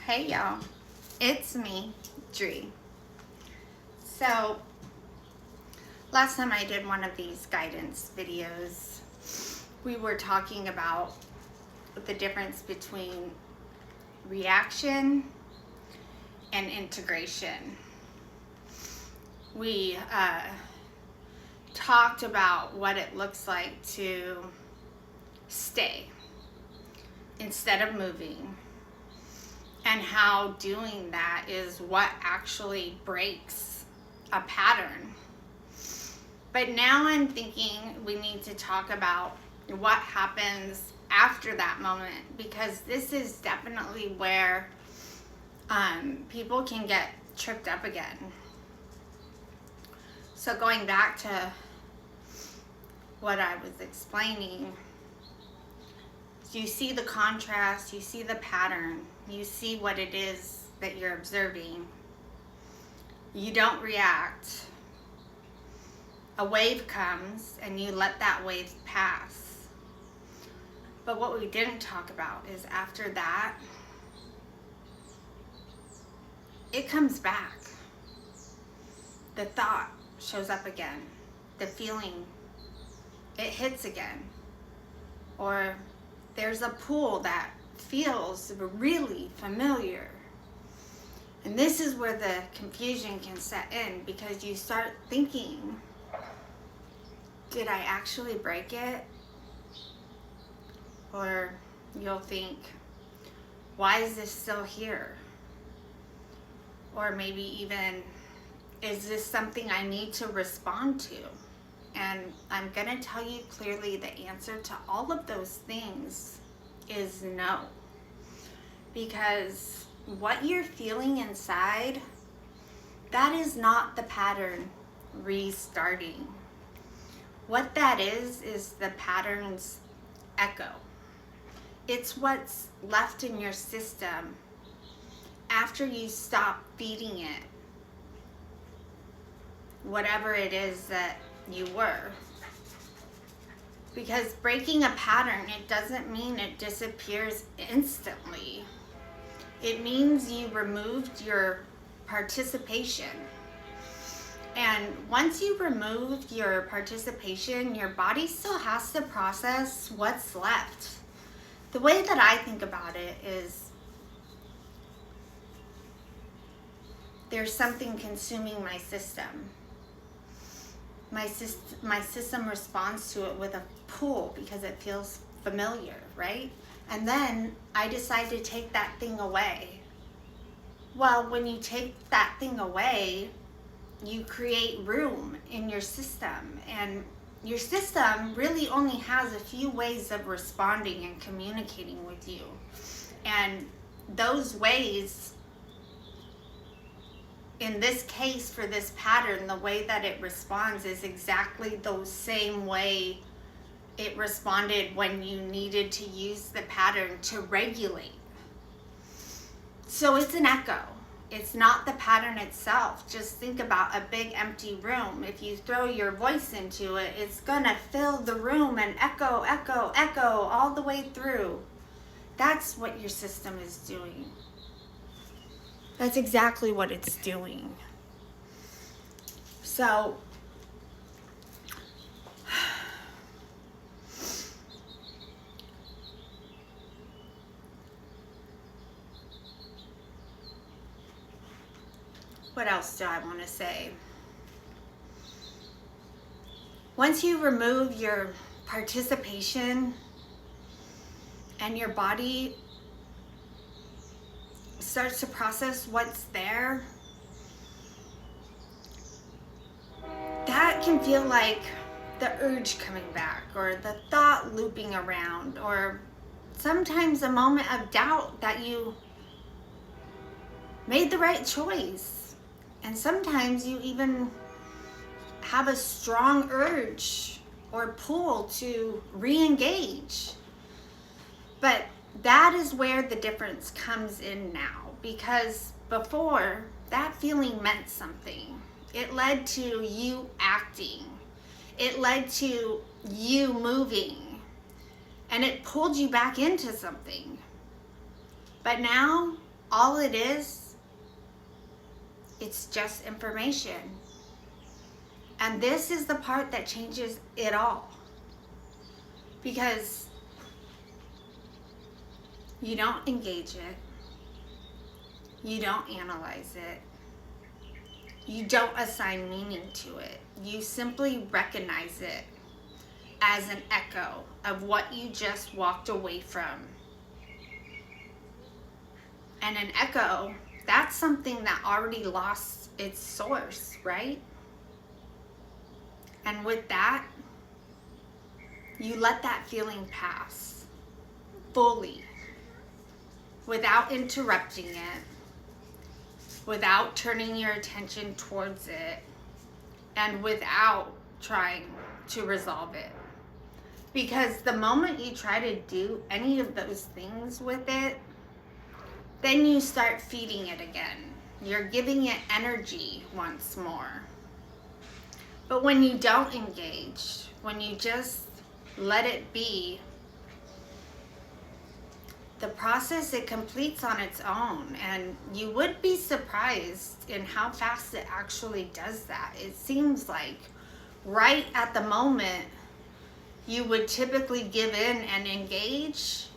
Hey y'all, it's me, Dree. So, last time I did one of these guidance videos, we were talking about the difference between reaction and integration. We talked about what it looks like to stay instead of moving, and how doing that is what actually breaks a pattern. But now I'm thinking we need to talk about what happens after that moment, because this is definitely where people can get tripped up again. So going back to what I was explaining, you see the contrast, you see the pattern, you see what it is that you're observing. You don't react. A wave comes and you let that wave pass. But what we didn't talk about is after that, it comes back. The thought shows up again. The feeling, it hits again. Or there's a pull that feels really familiar. And this is where the confusion can set in, because you start thinking, did I actually break it? Or you'll think, why is this still here? Or maybe even, is this something I need to respond to? And I'm gonna tell you clearly the answer to all of those things is no. Because what you're feeling inside, that is not the pattern restarting. What that is the pattern's echo. It's what's left in your system after you stop feeding it whatever it is that you were. Because breaking a pattern, it doesn't mean it disappears instantly. It means you removed your participation. And once you remove your participation, your body still has to process what's left. The way that I think about it is, there's something consuming my system. My system responds to it with a pull because it feels familiar, right? And then I decide to take that thing away. Well, when you take that thing away, you create room in your system, and your system really only has a few ways of responding and communicating with you. And those ways, in this case, for this pattern, the way that it responds is exactly the same way it responded when you needed to use the pattern to regulate. So it's an echo. It's not the pattern itself. Just think about a big empty room. If you throw your voice into it, it's gonna fill the room and echo, echo, echo all the way through. That's what your system is doing. That's exactly what it's doing. So, what else do I want to say? Once you remove your participation and your body starts to process what's there, that can feel like the urge coming back, or the thought looping around, or sometimes a moment of doubt that you made the right choice. And sometimes you even have a strong urge or pull to re-engage. But that is where the difference comes in now, because before, that feeling meant something. It led to you acting. It led to you moving. And it pulled you back into something. But now, all it is, it's just information. And this is the part that changes it all. Because you don't engage it. You don't analyze it. You don't assign meaning to it. You simply recognize it as an echo of what you just walked away from. And an echo, that's something that already lost its source, right? And with that, you let that feeling pass fully, without interrupting it, without turning your attention towards it, and without trying to resolve it. Because the moment you try to do any of those things with it, then you start feeding it again. You're giving it energy once more. But when you don't engage, when you just let it be, the process, it completes on its own. And you would be surprised in how fast it actually does that. It seems like right at the moment you would typically give in and engage,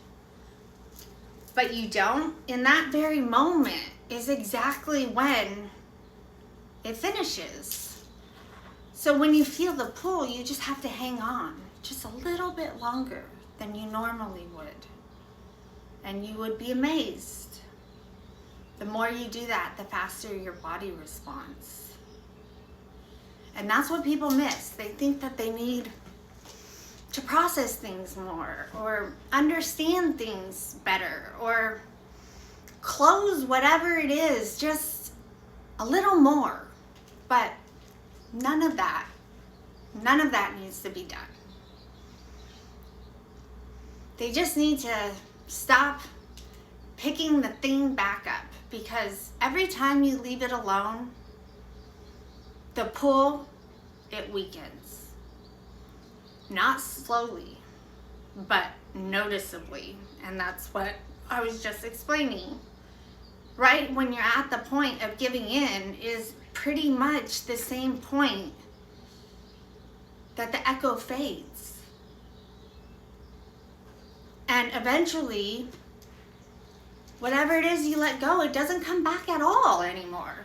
but you don't. In that very moment is exactly when it finishes. So when you feel the pull, you just have to hang on just a little bit longer than you normally would. And you would be amazed. The more you do that, the faster your body responds. And that's what people miss. They think that they need to process things more, or understand things better, or close whatever it is just a little more. But none of that needs to be done. They just need to stop picking the thing back up, because every time you leave it alone, the pull, it weakens. Not slowly, but noticeably. And that's what I was just explaining. Right when you're at the point of giving in is pretty much the same point that the echo fades. And eventually, whatever it is you let go, it doesn't come back at all anymore.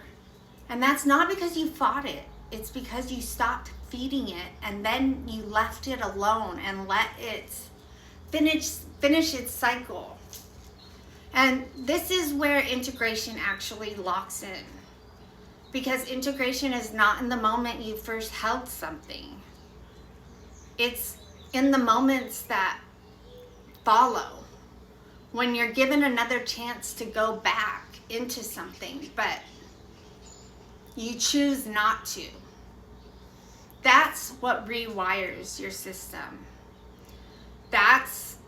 And that's not because you fought it. It's because you stopped feeding it, and then you left it alone and let it finish its cycle. And this is where integration actually locks in. Because integration is not in the moment you first held something. It's in the moments that follow, when you're given another chance to go back into something, but you choose not to. That's what rewires your system. That's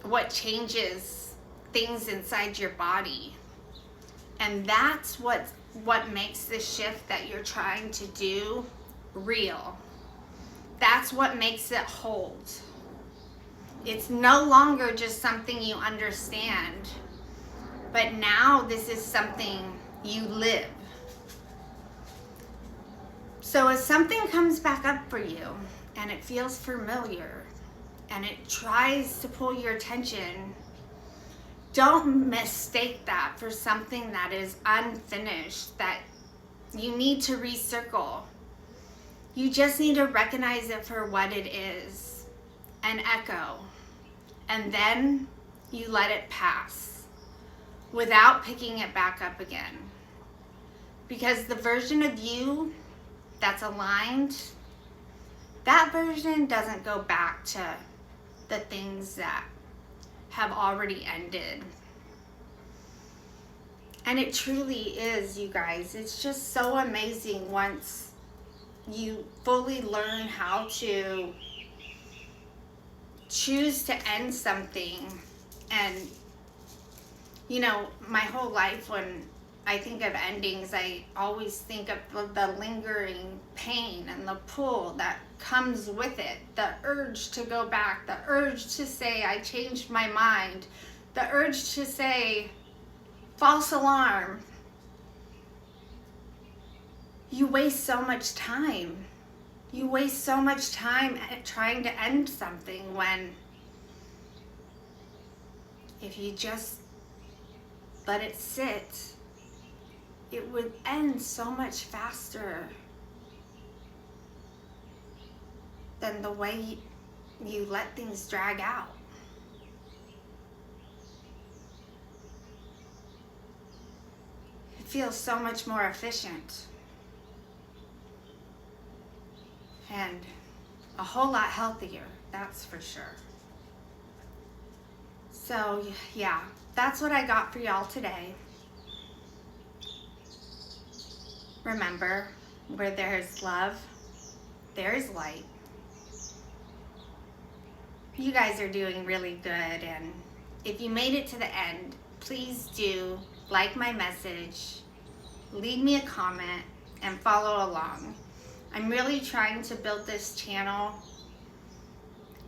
what changes things inside your body. And that's what makes the shift that you're trying to do real. That's what makes it hold. It's no longer just something you understand, but now this is something you live. So as something comes back up for you and it feels familiar and it tries to pull your attention, don't mistake that for something that is unfinished, that you need to recircle. You just need to recognize it for what it is, an echo. And then you let it pass without picking it back up again. Because the version of you that's aligned, that version doesn't go back to the things that have already ended. And it truly is, you guys. It's just so amazing once you fully learn how to choose to end something. And, you know, my whole life when I think of endings, I always think of the lingering pain and the pull that comes with it. The urge to go back, the urge to say, I changed my mind. The urge to say, false alarm. You waste so much time. You waste so much time trying to end something when if you just let it sit, it would end so much faster than the way you let things drag out. It feels so much more efficient and a whole lot healthier, that's for sure. So yeah, that's what I got for y'all today. Remember, where there's love, there's light. You guys are doing really good, and if you made it to the end, please do like my message, leave me a comment, and follow along. I'm really trying to build this channel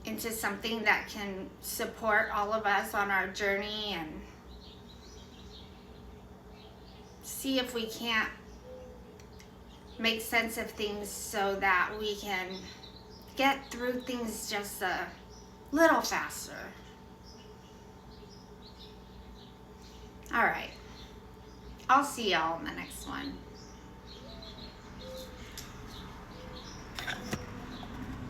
into something that can support all of us on our journey and see if we can't make sense of things so that we can get through things just a little faster. All right. I'll see y'all in the next one.